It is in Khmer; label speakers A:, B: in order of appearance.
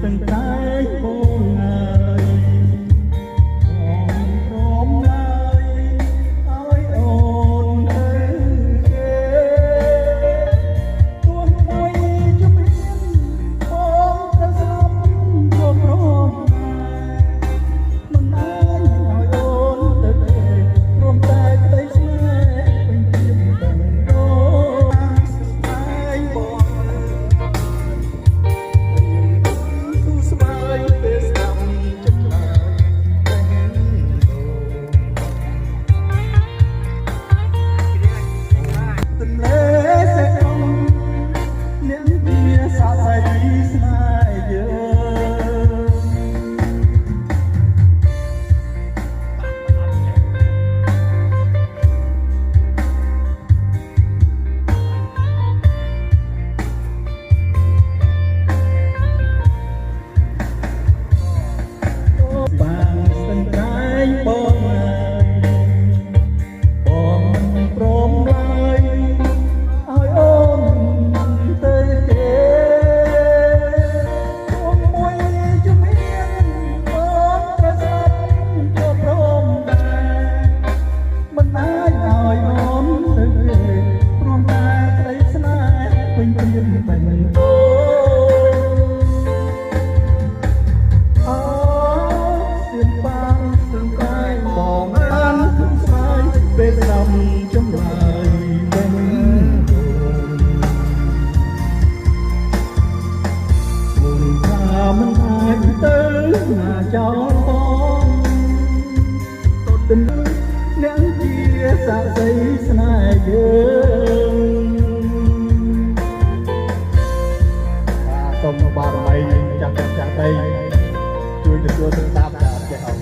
A: ទាំងតែបងហើយបងព្រមឡើយឲ្យអូនទៅគេទោះមួយជំរាបបងទៅស្លាប់ព្រមព្រមមិនអាចឲ្យអូនទៅទេព្រមតែក្តីស្នេហ៍ពេញព្រៀបតែដូរស្នេហ៍បងចោលបងទន្ទឹងអ្នកជាសាក្សីស្នេហ៍យើងសូមបារមីចាស់ចាស់ដីជួយទទួលស្ដាប់ដល់ចេះអត់